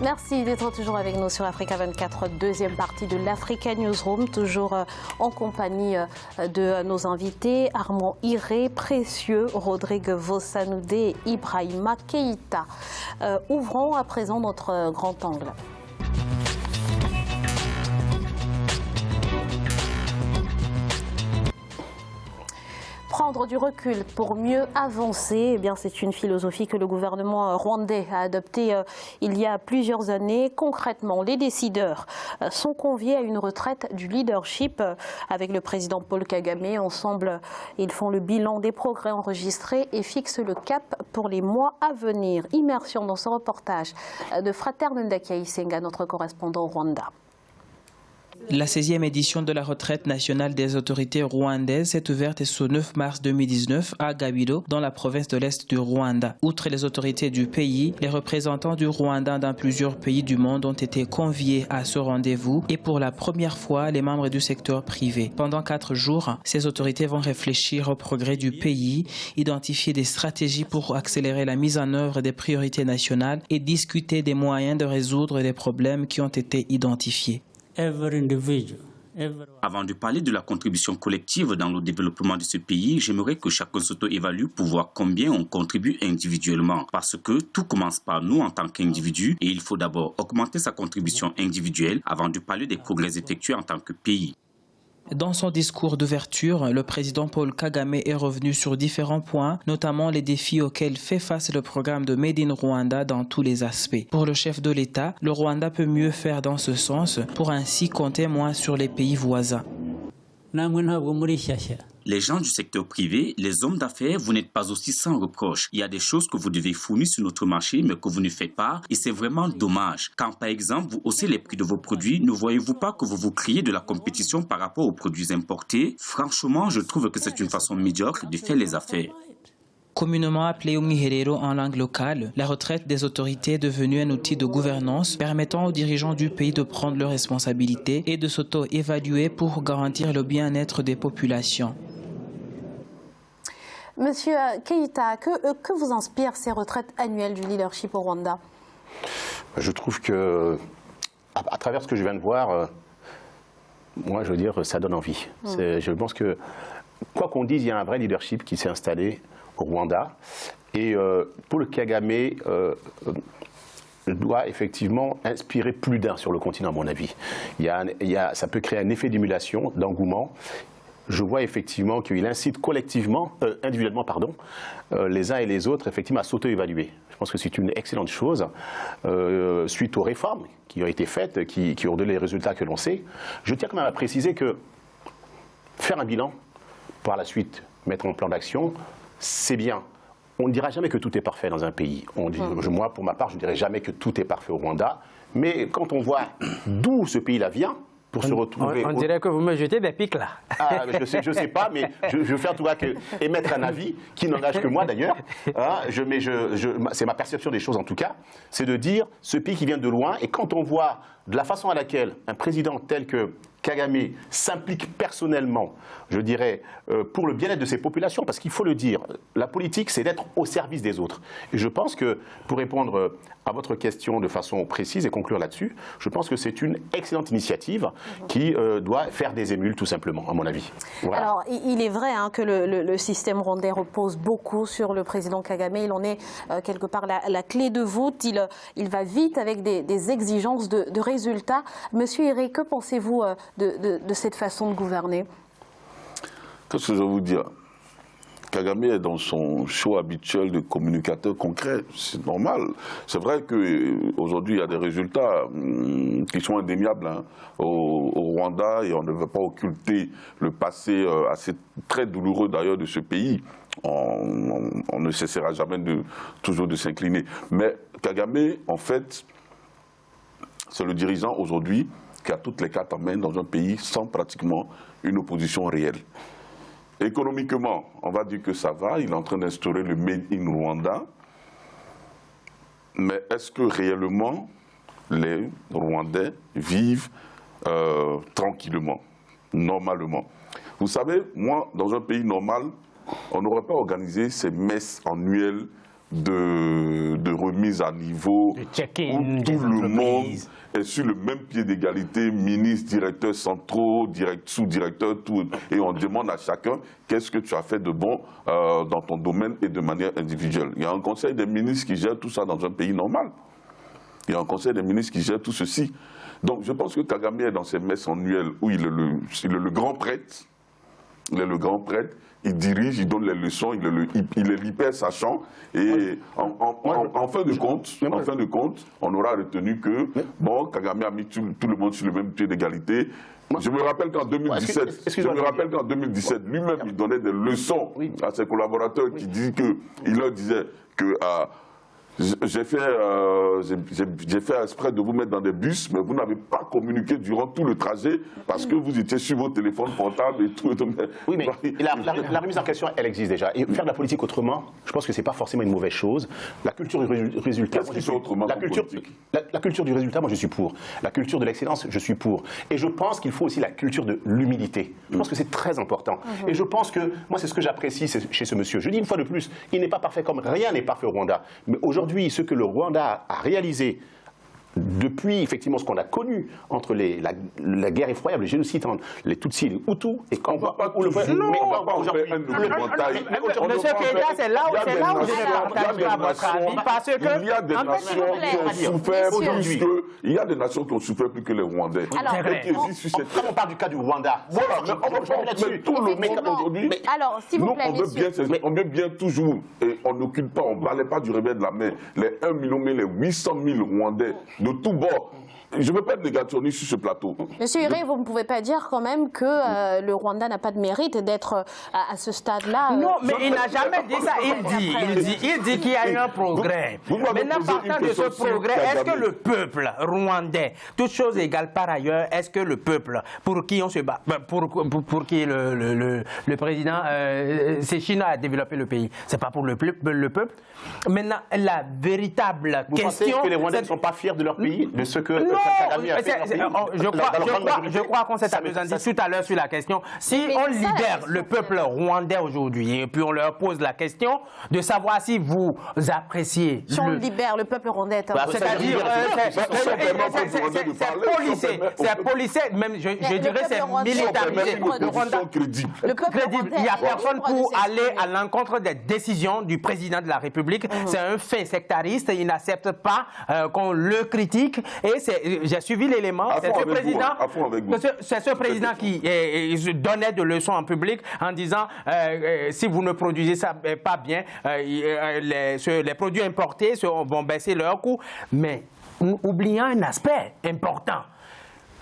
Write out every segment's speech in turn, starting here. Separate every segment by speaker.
Speaker 1: Merci d'être toujours avec nous sur Africa 24, deuxième partie de l'Africa Newsroom, toujours en compagnie de nos invités, Armand Iré, Précieux, Rodrigue Vossanoudé et Ibrahima Keïta. Ouvrons à présent notre grand angle. Prendre du recul pour mieux avancer, eh bien, c'est une philosophie que le gouvernement rwandais a adoptée il y a plusieurs années. Concrètement, les décideurs sont conviés à une retraite du leadership avec le président Paul Kagame. Ensemble, ils font le bilan des progrès enregistrés et fixent le cap pour les mois à venir. Immersion dans ce reportage de Frater Ndakia Isenga, notre correspondant au Rwanda.
Speaker 2: La 16e édition de la retraite nationale des autorités rwandaises s'est ouverte ce 9 mars 2019 à Gabiro, dans la province de l'Est du Rwanda. Outre les autorités du pays, les représentants du Rwanda dans plusieurs pays du monde ont été conviés à ce rendez-vous et pour la première fois, les membres du secteur privé. Pendant 4 jours, ces autorités vont réfléchir au progrès du pays, identifier des stratégies pour accélérer la mise en œuvre des priorités nationales et discuter des moyens de résoudre les problèmes qui ont été identifiés.
Speaker 3: Avant de parler de la contribution collective dans le développement de ce pays, j'aimerais que chacun s'auto-évalue pour voir combien on contribue individuellement. Parce que tout commence par nous en tant qu'individu et il faut d'abord augmenter sa contribution individuelle avant de parler des progrès effectués en tant que pays.
Speaker 2: Dans son discours d'ouverture, le président Paul Kagame est revenu sur différents points, notamment les défis auxquels fait face le programme de Made in Rwanda dans tous les aspects. Pour le chef de l'État, le Rwanda peut mieux faire dans ce sens pour ainsi compter moins sur les pays voisins.
Speaker 3: Les gens du secteur privé, les hommes d'affaires, vous n'êtes pas aussi sans reproche. Il y a des choses que vous devez fournir sur notre marché, mais que vous ne faites pas, et c'est vraiment dommage. Quand, par exemple, vous haussez les prix de vos produits, ne voyez-vous pas que vous vous créez de la compétition par rapport aux produits importés? Franchement, je trouve que c'est une façon médiocre de faire les affaires.
Speaker 2: Communément appelée Umwiherero en langue locale, la retraite des autorités est devenue un outil de gouvernance permettant aux dirigeants du pays de prendre leurs responsabilités et de s'auto-évaluer pour garantir le bien-être des populations.
Speaker 1: Monsieur Keïta, que vous inspirent ces retraites annuelles du leadership au Rwanda?
Speaker 4: Je trouve que, à travers ce que je viens de voir, moi je veux dire, ça donne envie. Je pense que, quoi qu'on dise, il y a un vrai leadership qui s'est installé au Rwanda. Et Paul Kagame doit effectivement inspirer plus d'un sur le continent, à mon avis. Ça peut créer un effet d'émulation, d'engouement. Je vois effectivement qu'il incite collectivement, individuellement, les uns et les autres, effectivement, à s'auto-évaluer. Je pense que c'est une excellente chose. Suite aux réformes qui ont été faites, qui ont donné les résultats que l'on sait, je tiens quand même à préciser que faire un bilan, par la suite, mettre un plan d'action, c'est bien. On ne dira jamais que tout est parfait dans un pays. Moi, pour ma part, je ne dirais jamais que tout est parfait au Rwanda. Mais quand on voit d'où ce pays-là vient, pour se retrouver...
Speaker 5: On dirait que vous me jetez des pics là.
Speaker 4: Ah, je sais pas, mais je veux faire tout cas émettre un avis qui n'engage que moi d'ailleurs. Hein, c'est ma perception des choses en tout cas. C'est de dire ce pays qui vient de loin et quand on voit de la façon à laquelle un président tel que Kagame s'implique personnellement, je dirais, pour le bien-être de ses populations, parce qu'il faut le dire, la politique, c'est d'être au service des autres. Et je pense que, pour répondre à votre question de façon précise et conclure là-dessus, je pense que c'est une excellente initiative qui doit faire des émules, tout simplement, à mon avis. Voilà.
Speaker 1: Alors, il est vrai que le système rwandais repose beaucoup sur le président Kagame. Il en est quelque part la clé de voûte. Il va vite avec des exigences de résultats. Monsieur Iré, que pensez-vous de cette façon de gouverner?
Speaker 6: Qu'est-ce que je vais vous dire? Kagame est dans son show habituel de communicateur concret, c'est normal. C'est vrai qu'aujourd'hui, il y a des résultats qui sont indéniables au Rwanda et on ne veut pas occulter le passé assez très douloureux d'ailleurs de ce pays. On ne cessera jamais toujours de s'incliner. Mais Kagame, en fait, c'est le dirigeant aujourd'hui qui a toutes les cartes en main dans un pays sans pratiquement une opposition réelle. Économiquement, on va dire que ça va, il est en train d'instaurer le Made in Rwanda. Mais est-ce que réellement les Rwandais vivent tranquillement, normalement? Vous savez, moi, dans un pays normal, on n'aurait pas organisé ces messes annuelles de remise à niveau,
Speaker 5: Le check-in
Speaker 6: où
Speaker 5: des
Speaker 6: tout le monde
Speaker 5: entreprises.
Speaker 6: est sur le même pied d'égalité, ministre, directeurs centraux, sous-directeurs, tout, et on demande à chacun qu'est-ce que tu as fait de bon dans ton domaine et de manière individuelle. Il y a un conseil des ministres qui gère tout ça dans un pays normal. Il y a un conseil des ministres qui gère tout ceci. Donc je pense que Kagame est dans ses messes annuelles où il est le grand prêtre. Il est le grand prêtre. Il dirige, il donne les leçons, il est l'hyper sachant. Et en fin de compte, on aura retenu que bon, Kagame a mis tout le monde sur le même pied d'égalité. Je me rappelle qu'en 2017, lui-même, il donnait des leçons à ses collaborateurs qui disent il leur disait que j'ai fait exprès de vous mettre dans des bus, mais vous n'avez pas communiqué durant tout le trajet parce que vous étiez sur vos téléphones portables et tout.
Speaker 4: Oui, mais la remise en question, elle existe déjà. Et faire de la politique autrement, je pense que ce n'est pas forcément une mauvaise chose. La culture du résultat,
Speaker 6: Qu'est-ce qu'ils sont autrement
Speaker 4: la culture du résultat, moi je suis pour. La culture de l'excellence, je suis pour. Et je pense qu'il faut aussi la culture de l'humilité. Je pense que c'est très important. Et je pense que, moi c'est ce que j'apprécie chez ce monsieur. Je dis une fois de plus, il n'est pas parfait comme rien n'est parfait au Rwanda. Mais aujourd'hui, ce que le Rwanda a réalisé depuis effectivement ce qu'on a connu entre la guerre effroyable, les génocides entre les Tutsis et les Hutus, et qu'on voit
Speaker 6: Monsieur
Speaker 5: Keïta, c'est là où je ne partage pas votre avis, parce que
Speaker 6: il y a des nations qui ont souffert plus que il y a des nations qui ont souffert plus que les Rwandais.
Speaker 4: Quand on parle du cas du Rwanda,
Speaker 6: voilà, mais tout le monde aujourd'hui.
Speaker 1: Alors, s'il vous plaît,
Speaker 6: on veut bien toujours, et on n'occupe pas, on ne balaie pas du revers de la main, les 1 million, mais les 800 000 Rwandais de tous bords. Je ne veux pas être négationniste sur ce plateau.
Speaker 1: Monsieur Hiré, vous ne pouvez pas dire quand même que le Rwanda n'a pas de mérite d'être à ce stade-là.
Speaker 5: Non, mais il n'a jamais dit ça. Il dit qu'il y a eu un progrès. Maintenant, partant de ce progrès, est-ce que le peuple rwandais, toutes choses égales par ailleurs, est-ce que le peuple pour qui on se bat, pour qui le président Sechina a développé le pays, c'est pas pour le peuple? Maintenant, la véritable
Speaker 4: question... Vous pensez que les Rwandais ne sont pas fiers de leur pays, de ce que...
Speaker 5: Je crois qu'on s'est amusé tout à l'heure sur la question. Si on libère le peuple rwandais aujourd'hui et puis on leur pose la question de savoir si vous appréciez.
Speaker 1: Si on libère le peuple rwandais,
Speaker 5: c'est-à-dire c'est policé, même je dirais c'est militarisé.
Speaker 1: Le Rwanda
Speaker 5: crédible. Il n'y a personne pour aller à l'encontre des décisions du président de la République. C'est un fait sectariste. Il n'accepte pas qu'on le critique et j'ai suivi l'élément. C'est ce président qui donnait des leçons en public en disant si vous ne produisez ça pas bien, les produits importés vont baisser leur coût. Mais oubliant un aspect important.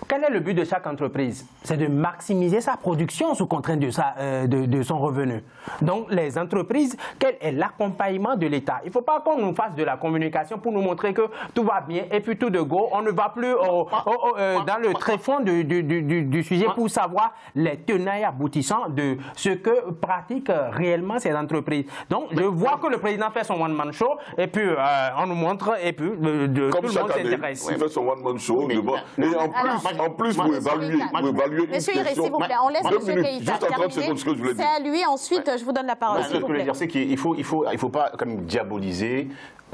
Speaker 5: Quel est le but de chaque entreprise? C'est de maximiser sa production sous contrainte de son revenu. Donc, les entreprises, quel est l'accompagnement de l'État? Il ne faut pas qu'on nous fasse de la communication pour nous montrer que tout va bien et puis tout de go, on ne va plus dans le tréfonds du sujet pour savoir les tenants et aboutissants de ce que pratiquent réellement ces entreprises. Donc, je vois que le président fait son one-man show et puis on nous montre et puis tout le monde s'intéresse.
Speaker 6: Il fait son one-man show et en plus, vous évaluez
Speaker 1: Monsieur Hiré, s'il vous plaît, on laisse Monsieur Keïta terminer. C'est à lui, ensuite je vous donne la parole.
Speaker 4: Ce que je voulais dire, c'est qu'il ne faut pas comme diaboliser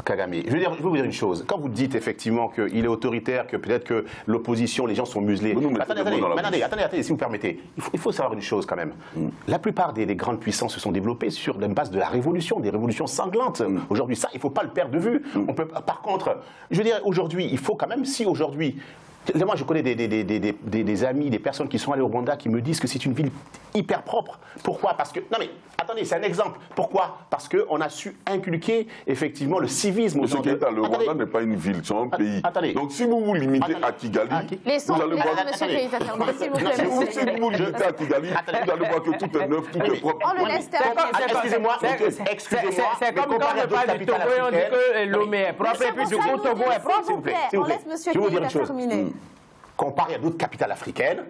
Speaker 4: Kagame. Je veux vous dire une chose. Quand vous dites effectivement qu'il est autoritaire, que peut-être que l'opposition, les gens sont muselés. Attendez, si vous permettez. Il faut savoir une chose quand même. La plupart des grandes puissances se sont développées sur la base de la révolution, des révolutions sanglantes. Aujourd'hui, ça, il ne faut pas le perdre de vue. On peut, par contre, je veux dire, aujourd'hui, il faut quand même, si aujourd'hui... Moi, je connais des amis, des personnes qui sont allées au Rwanda qui me disent que c'est une ville hyper propre. Pourquoi? Parce que... Non mais, attendez, c'est un exemple. Pourquoi? Parce qu'on a su inculquer, effectivement, le civisme.
Speaker 6: Monsieur Keïta, le Rwanda n'est pas une ville, c'est un pays.
Speaker 4: Attendez.
Speaker 6: Donc, si vous vous limitez à Kigali, vous allez voir...
Speaker 1: Monsieur Keïta, s'il vous plaît.
Speaker 6: Si vous vous limitez à Kigali, vous allez voir que tout est neuf, tout est propre.
Speaker 1: On le laisse terminer.
Speaker 4: Excusez-moi.
Speaker 5: C'est comme quand on parle du Togo et on dit que Lomé est propre et puis du coup Togo est propre.
Speaker 1: S'il vous plaît, on laisse Monsieur Keïta terminer.
Speaker 4: Comparé à d'autres capitales africaines,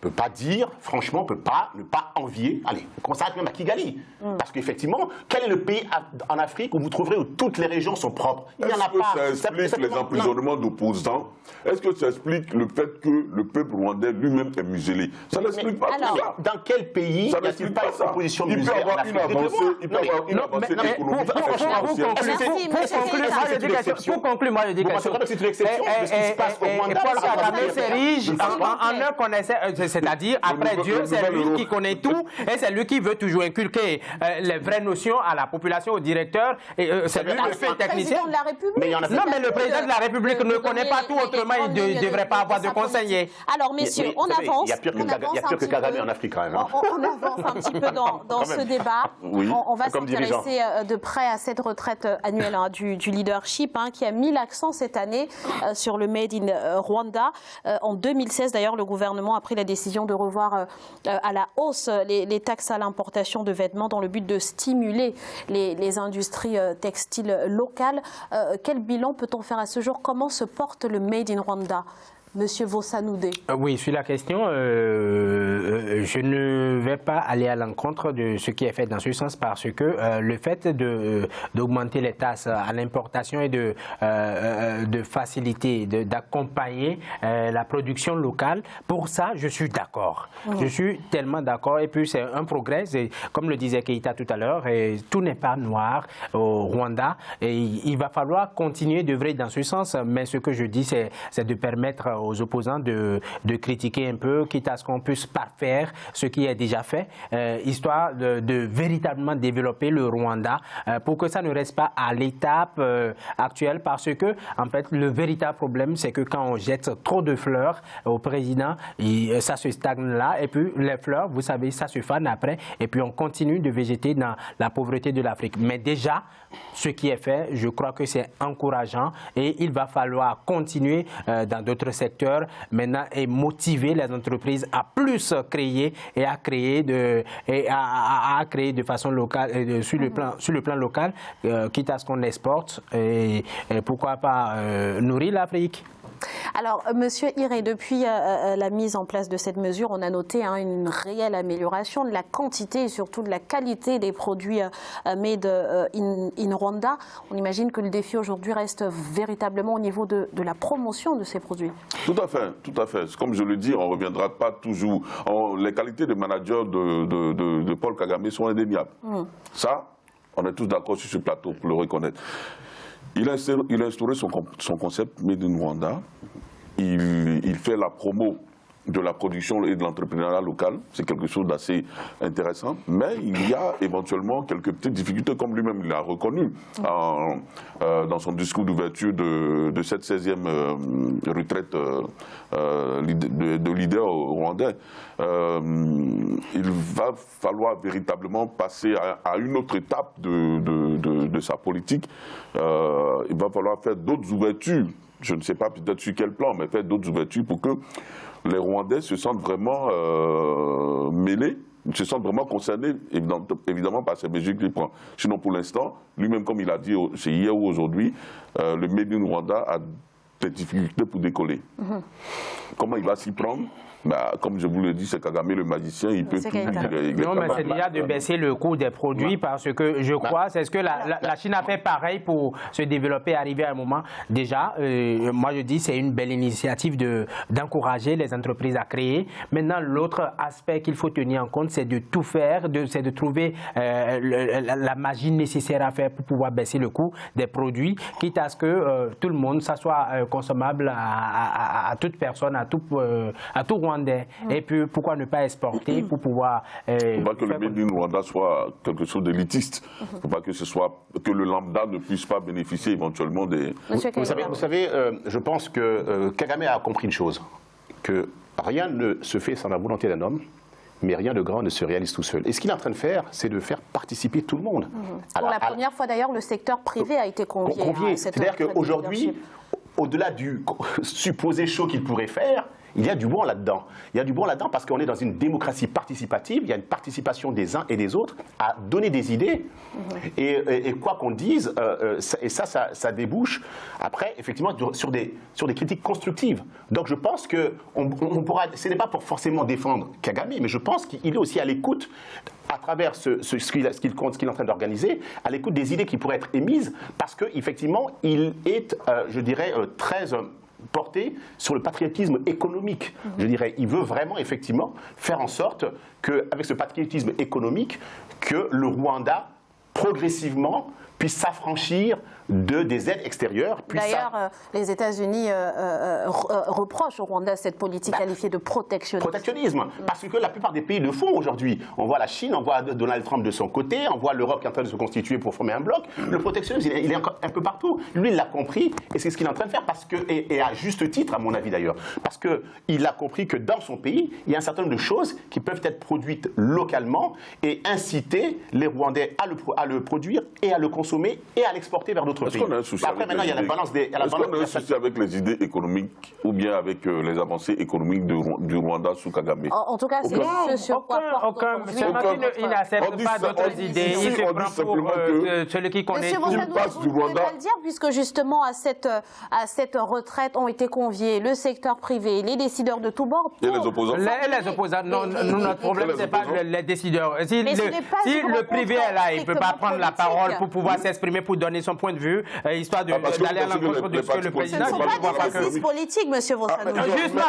Speaker 4: peut pas dire, franchement, peut pas ne pas envier. Allez, on s'arrête même à Kigali. Parce qu'effectivement, quel est le pays en Afrique où vous trouverez où toutes les régions sont propres? Il n'y en a pas.
Speaker 6: Ça explique les emprisonnements d'opposants? Est-ce que ça explique le fait que le peuple rwandais lui-même est muselé? Ça n'explique pas tout ça.
Speaker 4: Dans quel pays
Speaker 6: ça
Speaker 4: n'y a-t-il pas une opposition
Speaker 6: il peut avoir une avancée, il peut avoir une avancée économique.
Speaker 5: Pour conclure, moi je dis quelque chose.
Speaker 4: C'est une exception de ce qui se passe au Rwanda.
Speaker 5: Paul Kagame s'érige en un connaisseur, c'est-à-dire après Dieu, c'est lui qui connaît tout et c'est lui qui veut toujours inculquer les vraies notions à la population, au directeur. C'est lui le fait technicien.
Speaker 1: Le président de la République.
Speaker 5: Non, mais le président de la République ne connaît pas tout, autrement il ne devrait pas avoir de conseiller.
Speaker 1: Alors, messieurs, on avance.
Speaker 4: Il y a pire que Kagame en Afrique quand même.
Speaker 1: On avance un petit peu dans ce débat. On va s'intéresser de près à cette retraite annuelle du leadership qui a mis l'accent cette année sur le Made in Rwanda. En 2016, d'ailleurs, le gouvernement a pris la décision de revoir à la hausse les taxes à l'importation de vêtements dans le but de stimuler les industries textiles locales. Quel bilan peut-on faire à ce jour? Comment se porte le Made in Rwanda? Monsieur Vosanoudé.
Speaker 5: Oui, sur la question, je ne vais pas aller à l'encontre de ce qui est fait dans ce sens parce que le fait d'augmenter les taxes à l'importation et de faciliter, d'accompagner la production locale, pour ça, je suis d'accord. Je suis tellement d'accord. Et puis, c'est un progrès. Comme le disait Keïta tout à l'heure, tout n'est pas noir au Rwanda. Et il va falloir continuer d'œuvrer dans ce sens. Mais ce que je dis, c'est de permettre aux opposants de critiquer un peu, quitte à ce qu'on puisse parfaire ce qui est déjà fait, histoire de véritablement développer le Rwanda pour que ça ne reste pas à l'étape actuelle, parce que en fait le véritable problème c'est que quand on jette trop de fleurs au président, ça se stagne là, et puis les fleurs, vous savez, ça se fane après, et puis on continue de végéter dans la pauvreté de l'Afrique. Mais déjà, ce qui est fait, je crois que c'est encourageant, et il va falloir continuer dans d'autres secteurs maintenant et motiver les entreprises à plus créer et à créer de façon locale, sur le plan local, quitte à ce qu'on exporte et pourquoi pas nourrir l'Afrique.
Speaker 1: Alors, Monsieur Iré, depuis la mise en place de cette mesure, on a noté une réelle amélioration de la quantité et surtout de la qualité des produits made in Rwanda. On imagine que le défi aujourd'hui reste véritablement au niveau de la promotion de ces produits.
Speaker 6: Tout à fait, tout à fait. Comme je le dis, on ne reviendra pas toujours. Les qualités de manager de Paul Kagame sont indéniables. Ça, on est tous d'accord sur ce plateau pour le reconnaître. Il a instauré son concept Made in Rwanda. Il fait la promo de la production et de l'entrepreneuriat local. C'est quelque chose d'assez intéressant. Mais il y a éventuellement quelques petites difficultés, comme lui-même l'a reconnu dans son discours d'ouverture de cette 16e retraite de leader rwandais. Il va falloir véritablement passer à une autre étape de sa politique. Il va falloir faire d'autres ouvertures. Je ne sais pas peut-être sur quel plan, mais faire d'autres ouvertures pour que les Rwandais se sentent vraiment mêlés, se sentent vraiment concernés, évidemment, par ces mesures qu'il prend. Sinon, pour l'instant, lui-même, comme il a dit, c'est hier ou aujourd'hui, le Made in Rwanda a des difficultés pour décoller. Comment il va s'y prendre? Comme je vous le dis, c'est Kagame le magicien, il peut tout dire.
Speaker 5: Non, mais c'est déjà de baisser le coût des produits parce que je crois, c'est ce que la Chine a fait pareil pour se développer, arriver à un moment. Déjà, moi je dis c'est une belle initiative d'encourager les entreprises à créer. Maintenant, l'autre aspect qu'il faut tenir en compte, c'est de tout faire, c'est de trouver la magie nécessaire à faire pour pouvoir baisser le coût des produits, quitte à ce que tout le monde, ça soit consommable à toute personne, à tout Rwandais. Et puis, pourquoi ne pas exporter pour pouvoir...
Speaker 6: Il ne faut pas que le Made in Rwanda soit quelque chose d'élitiste. Il ne faut pas que le lambda ne puisse pas bénéficier éventuellement des...
Speaker 4: Vous savez, je pense que Kagame a compris une chose, que rien ne se fait sans la volonté d'un homme, mais rien de grand ne se réalise tout seul. Et ce qu'il est en train de faire, c'est de faire participer tout le monde.
Speaker 1: Pour la première fois, d'ailleurs, le secteur privé a été convié.
Speaker 4: C'est-à-dire qu'aujourd'hui, au-delà du supposé show qu'il pourrait faire, il y a du bon là-dedans. Il y a du bon là-dedans parce qu'on est dans une démocratie participative, il y a une participation des uns et des autres à donner des idées. Et quoi qu'on dise, ça débouche après, effectivement, sur des critiques constructives. Donc je pense que ce n'est pas pour forcément défendre Kagame, mais je pense qu'il est aussi à l'écoute, à travers ce qu'il est en train d'organiser, à l'écoute des idées qui pourraient être émises, parce qu'effectivement, il est, je dirais, très porté sur le patriotisme économique. Je dirais, il veut vraiment, effectivement, faire en sorte qu'avec ce patriotisme économique, que le Rwanda, progressivement, puisse s'affranchir des aides extérieures.
Speaker 1: D'ailleurs, les États-Unis reprochent au Rwanda cette politique qualifiée de protectionnisme.
Speaker 4: Parce que la plupart des pays le font aujourd'hui. On voit la Chine, on voit Donald Trump de son côté, on voit l'Europe qui est en train de se constituer pour former un bloc. Le protectionnisme, il est un peu partout. Lui, il l'a compris et c'est ce qu'il est en train de faire, et à juste titre, à mon avis d'ailleurs. Parce qu'il a compris que dans son pays, il y a un certain nombre de choses qui peuvent être produites localement et inciter les Rwandais à le produire et à le consommer et à l'exporter vers d'autres pays.
Speaker 6: Après, maintenant, il y a la balance des... Est-ce qu'on a un souci avec les idées économiques ou bien avec les avancées économiques du Rwanda sous Kagame?
Speaker 1: En tout cas, c'est ce sur quoi
Speaker 5: il n'accepte pas d'autres idées. Il se prend pour celui qui connaît tout.
Speaker 1: Monsieur Vossanou, vous pouvez pas le dire, puisque justement, à cette retraite ont été conviés le secteur privé, les décideurs de tous bords.
Speaker 6: Et les opposants?
Speaker 5: Les opposants. Non, notre problème, ce n'est pas les décideurs. Si le privé est là, il ne peut pas prendre la parole pour pouvoir s'exprimer, pour donner son point de vue, histoire d'aller à l'encontre de ce que le président...
Speaker 1: Ce ne sont pas des exercices politiques, monsieur Vossanou.
Speaker 5: Justement,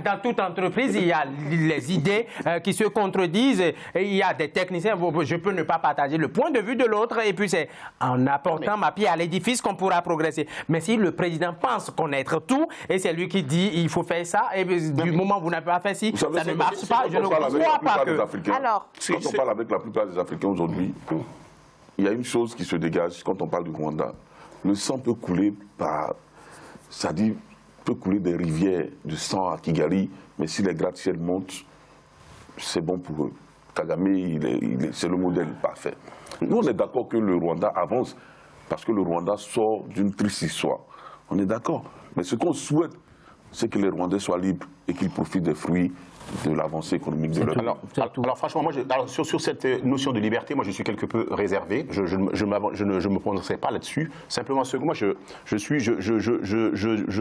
Speaker 5: dans toute entreprise, il y a les idées qui se contredisent, et il y a des techniciens, je peux ne pas partager le point de vue de l'autre, et puis c'est en apportant ma pierre à l'édifice qu'on pourra progresser. Mais si le président pense connaître tout, et c'est lui qui dit il faut faire ça, et du moment où vous n'avez pas fait ci, ça ne marche pas, je ne crois pas que...
Speaker 6: Alors, quand on parle avec la plupart des Africains aujourd'hui, il y a une chose qui se dégage quand on parle du Rwanda. Le sang peut couler peut couler des rivières de sang à Kigali, mais si les gratte-ciels montent, c'est bon pour eux. Kagame, c'est le modèle parfait. Nous, on est d'accord que le Rwanda avance parce que le Rwanda sort d'une triste histoire. On est d'accord. Mais ce qu'on souhaite, c'est que les Rwandais soient libres et qu'ils profitent des fruits de l'avancée économique de leur
Speaker 4: alors franchement, moi, sur cette notion de liberté, moi je suis quelque peu réservé. Je ne me prononcerai pas là-dessus. Simplement, moi je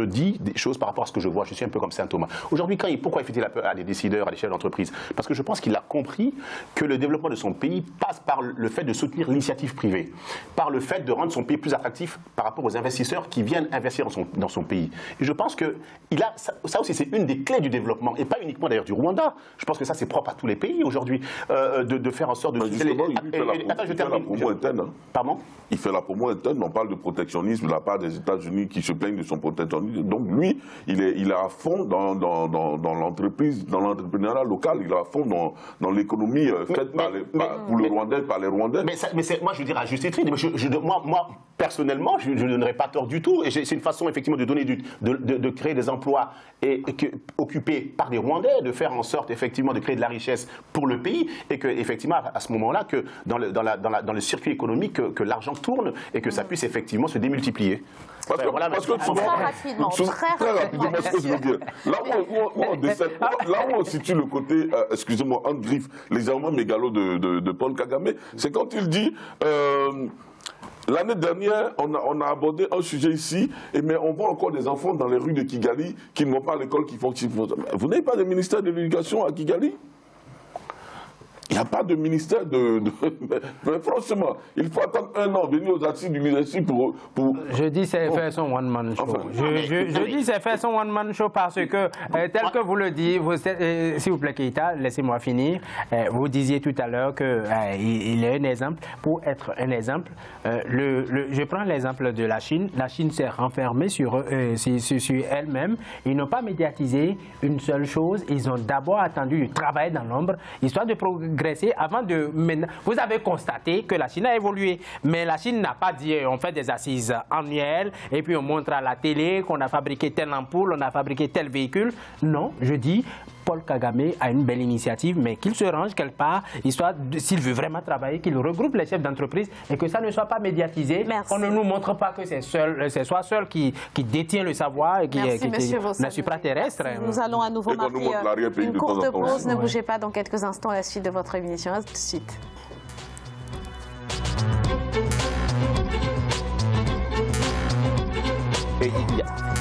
Speaker 4: dis des choses par rapport à ce que je vois. Je suis un peu comme Saint Thomas. Aujourd'hui, pourquoi il fait appel à des décideurs, à l'échelle d'entreprise? Parce que je pense qu'il a compris que le développement de son pays passe par le fait de soutenir l'initiative privée, par le fait de rendre son pays plus attractif par rapport aux investisseurs qui viennent investir dans son pays. Et je pense que ça aussi, c'est une des clés du développement, et pas uniquement d'ailleurs du Rwanda. Je pense que ça, c'est propre à tous les pays aujourd'hui, de faire en sorte de...
Speaker 6: Justement, il fait la promo interne.
Speaker 4: Pardon?
Speaker 6: Il fait la promo interne. On parle de protectionnisme de la part des États-Unis qui se plaignent de son protectionnisme. Donc lui, il est à fond dans l'entreprise, dans l'entrepreneuriat local. Il est à fond dans l'économie faite pour le Rwandais, par les Rwandais.
Speaker 4: Mais moi, je veux dire à juste titre, moi, personnellement, je ne donnerais pas tort du tout. Et c'est une façon, effectivement, de créer des emplois occupés par des Rwandais, de faire en sorte, effectivement, de créer de la richesse pour le pays, et que, effectivement, à ce moment-là, que dans le circuit économique, que l'argent tourne et que ça puisse, effectivement, se démultiplier.
Speaker 6: Parce que très rapidement, ce que je veux dire. Là où on situe le côté, excusez-moi, en griffe, légèrement mégalo de Paul Kagame, c'est quand il dit... L'année dernière, on a abordé un sujet ici, mais on voit encore des enfants dans les rues de Kigali qui ne vont pas à l'école, qui font... Vous n'avez pas de ministère de l'éducation à Kigali? Il n'y a pas de ministère mais franchement, il faut attendre un an, venir aux assises du leadership pour...
Speaker 5: Je dis c'est faire son one-man show. Enfin, je dis c'est faire son one-man show parce que, tel que vous le dites, s'il vous plaît Keïta, laissez-moi finir, vous disiez tout à l'heure qu'il est un exemple. Pour être un exemple, je prends l'exemple de la Chine. La Chine s'est renfermée sur elle-même. Ils n'ont pas médiatisé une seule chose. Ils ont d'abord attendu travailler dans l'ombre, histoire de progresser avant de... Vous avez constaté que la Chine a évolué, mais la Chine n'a pas dit on fait des assises annuelles et puis on montre à la télé qu'on a fabriqué telle ampoule, on a fabriqué tel véhicule. Non, je dis Paul Kagame a une belle initiative, mais qu'il se range quelque part, histoire, s'il veut vraiment travailler, qu'il regroupe les chefs d'entreprise et que ça ne soit pas médiatisé.
Speaker 1: Merci.
Speaker 5: On ne nous montre pas que c'est soit seul qui détient le savoir et qui est supraterrestre.
Speaker 1: Nous allons à nouveau
Speaker 6: Et qu'on nous
Speaker 1: marquer
Speaker 6: montre l'arrière-pays
Speaker 1: une
Speaker 6: de temps en
Speaker 1: courte
Speaker 6: temps.
Speaker 1: pause. Ne
Speaker 5: Ouais.
Speaker 1: bougez pas dans quelques instants à la suite de votre émission. À tout de suite.
Speaker 4: Et il y a-